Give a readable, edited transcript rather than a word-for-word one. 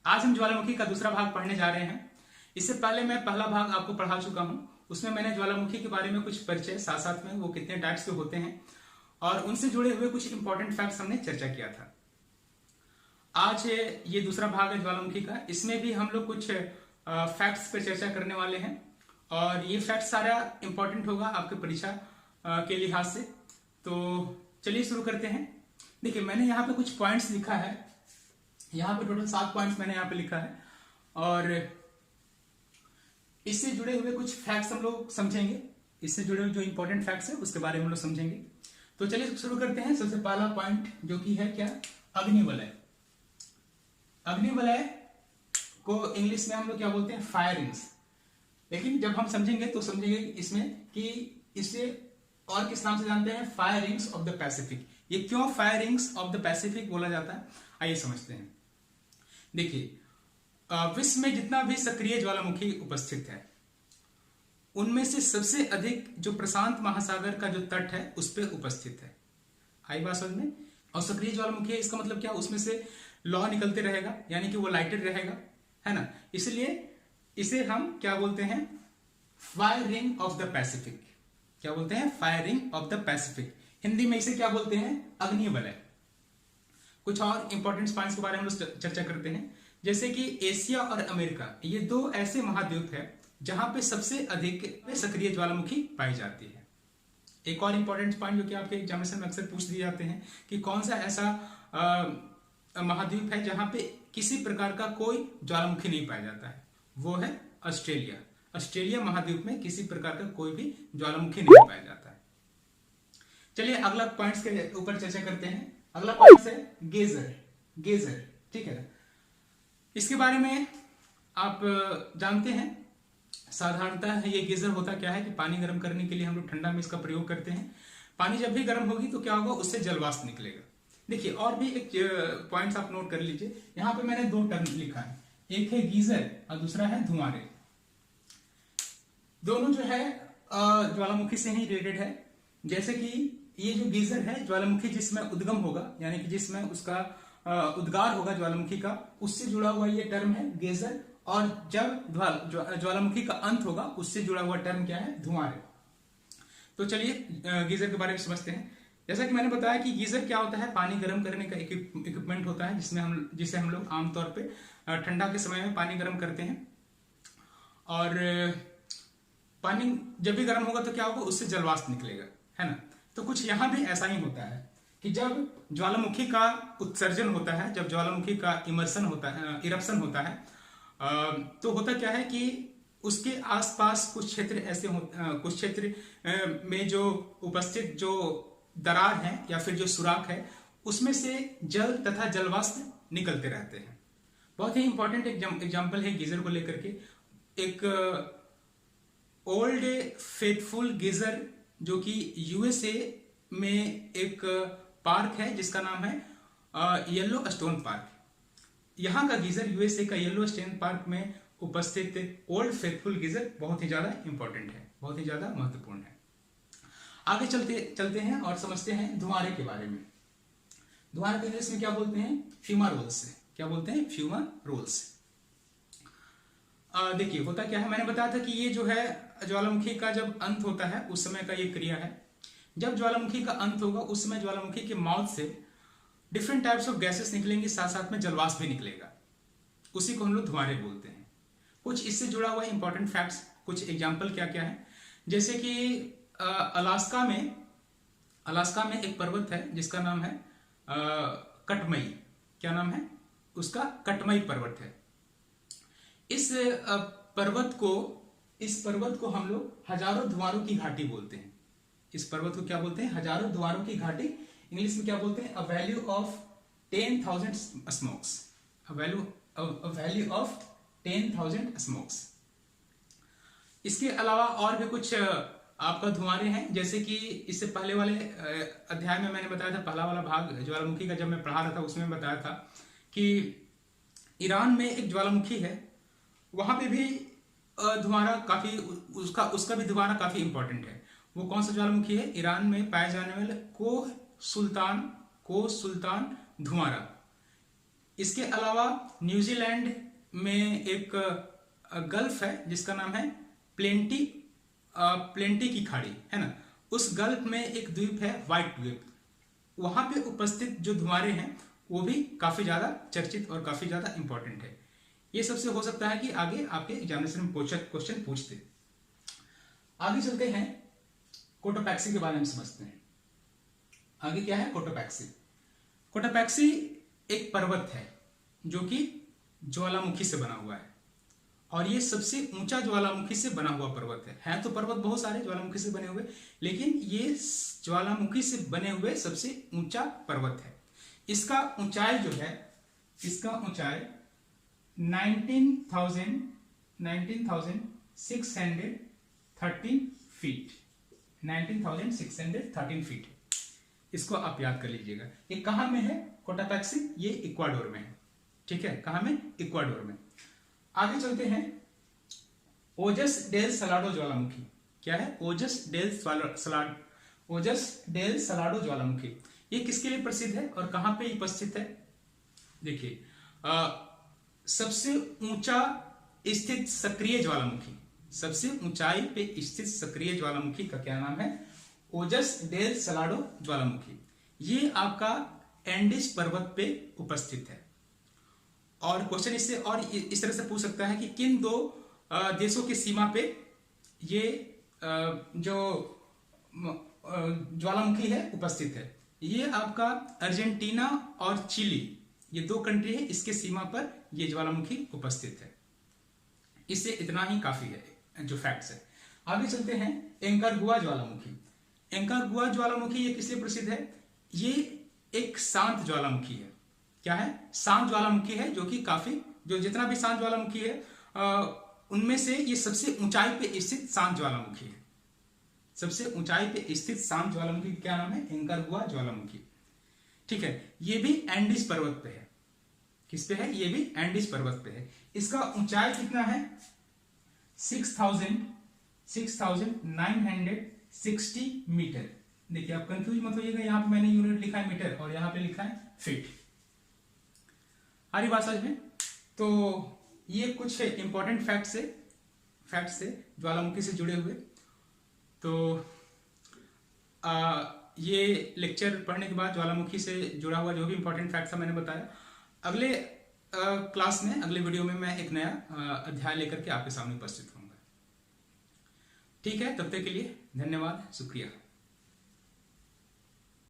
आज हम ज्वालामुखी का दूसरा भाग पढ़ने जा रहे हैं। इससे पहले मैं पहला भाग आपको पढ़ा चुका हूं। उसमें मैंने ज्वालामुखी के बारे में कुछ परिचय, साथ साथ में वो कितने टाइप्स के होते हैं और उनसे जुड़े हुए कुछ इंपॉर्टेंट फैक्ट्स हमने चर्चा किया था। आज ये दूसरा भाग है ज्वालामुखी का। इसमें भी हम लोग कुछ फैक्ट्स पर चर्चा करने वाले हैं और ये फैक्ट सारा इंपॉर्टेंट होगा आपके परीक्षा के लिहाज से। तो चलिए शुरू करते हैं। देखिए, मैंने यहाँ पे कुछ पॉइंट्स लिखा है। यहाँ पे टोटल 7 पॉइंट्स मैंने यहाँ पे लिखा है और इससे जुड़े हुए कुछ फैक्ट्स हम लोग समझेंगे। इससे जुड़े हुए जो इंपॉर्टेंट फैक्ट्स है उसके बारे में हम लोग समझेंगे। तो चलिए शुरू करते हैं। सबसे पहला पॉइंट जो कि है क्या, अग्निवलय। अग्निवलय को इंग्लिश में हम लोग क्या बोलते हैं, फायर रिंग्स। लेकिन जब हम समझेंगे तो समझेंगे इसमें कि इसे और किस नाम से जानते हैं, fire rings of the Pacific. ये क्यों fire rings of the Pacific बोला जाता है, आइए समझते हैं। देखिए, विश्व में जितना भी सक्रिय ज्वालामुखी उपस्थित है उनमें से सबसे अधिक जो प्रशांत महासागर का जो तट है उस पर उपस्थित है। आई बात समझ में। और सक्रिय ज्वालामुखी है, इसका मतलब क्या, उसमें से लौ निकलते रहेगा, यानी कि वो लाइटेड रहेगा, है ना। इसलिए इसे हम क्या बोलते हैं, fire ring of the Pacific. क्या बोलते हैं, fire ring of the Pacific. Hindi में इसे क्या बोलते हैं, अग्निवलय। कुछ और इंपॉर्टेंट पॉइंट्स के बारे में हम लोग चर्चा करते हैं। जैसे कि एशिया और अमेरिका, ये 2 ऐसे महाद्वीप है जहां पे सबसे अधिक सक्रिय ज्वालामुखी पाई जाती है। एक और इंपॉर्टेंट पॉइंट जो कि आपके एग्जामिनेशन में अक्सर पूछ दिए जाते हैं कि कौन सा ऐसा महाद्वीप है जहां पे किसी प्रकार का कोई ज्वालामुखी नहीं पाया जाता है, वो है ऑस्ट्रेलिया। ऑस्ट्रेलिया महाद्वीप में किसी प्रकार का कोई भी ज्वालामुखी नहीं पाया जाता है। चलिए अगला पॉइंट्स के ऊपर चर्चा करते हैं। अगला पॉइंट है गेजर। गेजर, ठीक है। इसके बारे में आप जानते हैं, साधारणतः ये गीजर होता क्या है कि पानी गर्म करने के लिए हम लोग ठंडा में इसका प्रयोग करते हैं। पानी जब भी गर्म होगी तो क्या होगा, उससे जलवाष्प निकलेगा। देखिए, और भी एक पॉइंट्स आप नोट कर लीजिए। यहां पे मैंने 2 टर्म लिखा है, एक है गीजर और दूसरा है धुआंरे। दोनों जो है ज्वालामुखी से ही रिलेटेड है। जैसे कि ये जो गीजर है, ज्वालामुखी जिसमें उद्गम होगा, यानी कि जिसमें उसका उद्गार होगा ज्वालामुखी का, उससे जुड़ा हुआ ये टर्म है गीजर। और जब ज्वालामुखी का अंत होगा उससे जुड़ा हुआ टर्म क्या है, धुआंरे। तो चलिए गीजर के बारे में समझते हैं। जैसा कि मैंने बताया कि गीजर क्या होता है, पानी गर्म करने का इक्विपमेंट होता है जिसे हम लोग आमतौर पे ठंडा के समय में पानी गर्म करते हैं। और पानी जब भी गर्म होगा तो क्या होगा, उससे जलवाष्प निकलेगा, है ना। तो कुछ यहां भी ऐसा ही होता है कि जब ज्वालामुखी का उत्सर्जन होता है, जब ज्वालामुखी का इमर्सन होता है, इरप्शन होता है, तो होता क्या है कि उसके आसपास कुछ क्षेत्र ऐसे कुछ क्षेत्र में जो उपस्थित जो दरार है या फिर जो सुराख है, उसमें से जल तथा जलवाष्प निकलते रहते हैं। बहुत ही इंपॉर्टेंट एग्जांपल है गीजर को लेकर के। एक ओल्ड फेथफुल गीजर जो कि यूएसए में एक पार्क है जिसका नाम है येलो स्टोन पार्क। यहां का गीजर, यूएसए का येलो स्टोन पार्क में उपस्थित ओल्ड फेथफुल गीजर बहुत ही ज्यादा इंपॉर्टेंट है, बहुत ही ज्यादा महत्वपूर्ण है। आगे चलते हैं और समझते हैं धुआंरे के बारे में। धुआंरे को इंग्लिश में क्या बोलते हैं, फ्यूमारोल्स। क्या बोलते हैं, फ्यूमारोल्स। देखिए होता क्या है, मैंने बताया था कि ये जो है ज्वालामुखी का जब अंत होता है उस समय का ये क्रिया है। जब ज्वालामुखी का अंत होगा उस समय ज्वालामुखी के माउथ से डिफरेंट टाइप्स ऑफ गैसेस निकलेंगी, साथ साथ में जलवाष्प भी निकलेगा। उसी को हम लोग धुआंरे बोलते हैं। कुछ इससे जुड़ा हुआ इंपॉर्टेंट फैक्ट्स, कुछ एग्जांपल क्या क्या है। जैसे कि अलास्का में एक पर्वत है जिसका नाम है कटमई। क्या नाम है उसका, कटमई पर्वत है। इस पर्वत को हम लोग हजारों धुआरों की घाटी बोलते हैं। इस पर्वत को क्या बोलते हैं, हजारों धुआरों की घाटी। इंग्लिश में क्या बोलते हैं, a value of 10,000 smokes. A value of 10,000 smokes. इसके अलावा और भी कुछ आपका धुआंरे हैं। जैसे कि इससे पहले वाले अध्याय में मैंने बताया था, पहला वाला भाग ज्वालामुखी का जब मैं पढ़ा रहा था उसमें बताया था कि ईरान में एक ज्वालामुखी है, वहां पे भी धुआंरा काफी, उसका भी धुआंरा काफी इंपॉर्टेंट है। वो कौन सा ज्वालामुखी है, ईरान में पाए जाने वाले कोह सुल्तान धुआंरा। इसके अलावा न्यूजीलैंड में एक गल्फ है जिसका नाम है प्लेंटी की खाड़ी, है ना। उस गल्फ में एक द्वीप है व्हाइट द्वीप, वहां पे उपस्थित जो धुआंरे हैं वो भी काफी ज्यादा चर्चित और काफी ज्यादा इंपॉर्टेंट है। ये सबसे हो सकता है कि आगे आपके एग्जामिनेशन में क्वेश्चन पूछते। आगे चलते हैं, कोटोपैक्सी के बारे में समझते हैं। आगे क्या है? कोटोपैक्सी। कोटोपैक्सी एक पर्वत है जो कि ज्वालामुखी से बना हुआ है, और ये सबसे ऊंचा ज्वालामुखी से बना हुआ पर्वत है तो पर्वत बहुत सारे ज्वालामुखी से बने हुए, लेकिन ये ज्वालामुखी से बने हुए सबसे ऊंचा पर्वत है। इसका ऊंचाई जो है, इसका ऊंचाई 19,613 फीट, 19,613 फीट। इसको आप याद कर लीजिएगा। ये कहां में है कोटोपैक्सी? ये इक्वाडोर में है, ठीक है। कहां में? इक्वाडोर में। आगे चलते हैं, ओजस डेल सलाडो ज्वालामुखी। क्या है? ओजस डेल सलाडो ज्वालामुखी। ये किसके लिए प्रसिद्ध है और कहां पे उपस्थित है? देखिए, सबसे ऊंचा स्थित सक्रिय ज्वालामुखी, सबसे ऊंचाई पे स्थित सक्रिय ज्वालामुखी का क्या नाम है? ओजस डेल सलाडो ज्वालामुखी। ये आपका एंडीज पर्वत पे उपस्थित है। और क्वेश्चन इससे और इस तरह से पूछ सकता है कि किन दो देशों की सीमा पे ये जो ज्वालामुखी है उपस्थित है? ये आपका अर्जेंटीना और चिली, ये दो कंट्री है, इसके सीमा पर ये ज्वालामुखी उपस्थित है। इससे इतना ही काफी है जो फैक्ट्स है। आगे चलते हैं, एंकारगुआ ज्वालामुखी। एंकारगुआ ज्वालामुखी ये किसलिए प्रसिद्ध है? ये एक शांत ज्वालामुखी है। क्या है? शांत ज्वालामुखी है, जो कि काफी, जो जितना भी शांत ज्वालामुखी है उनमें से ये सबसे ऊंचाई पे स्थित शांत ज्वालामुखी है। सबसे ऊंचाई पे स्थित शांत ज्वालामुखी क्या नाम है? एंकारगुआ ज्वालामुखी, ठीक है। ये भी एंडीज पर्वत पे है। किस पे है? ये भी एंडीज पर्वत पे है। इसका ऊंचाई कितना है? 6,960 मीटर। देखिए, आप कंफ्यूज मत होइएगा, यहां पे मैंने यूनिट लिखा है मीटर और यहां पे लिखा है फीट। आ रही बात समझ में? तो ये कुछ इंपॉर्टेंट फैक्ट्स से ज्वालामुखी से जुड़े हुए। तो ये लेक्चर पढ़ने के बाद ज्वालामुखी से जुड़ा हुआ जो भी इंपॉर्टेंट फैक्ट्स था मैंने बताया। अगले क्लास में, अगले वीडियो में मैं एक नया अध्याय लेकर के आपके सामने उपस्थित होऊंगा। ठीक है, तब तक के लिए धन्यवाद, शुक्रिया।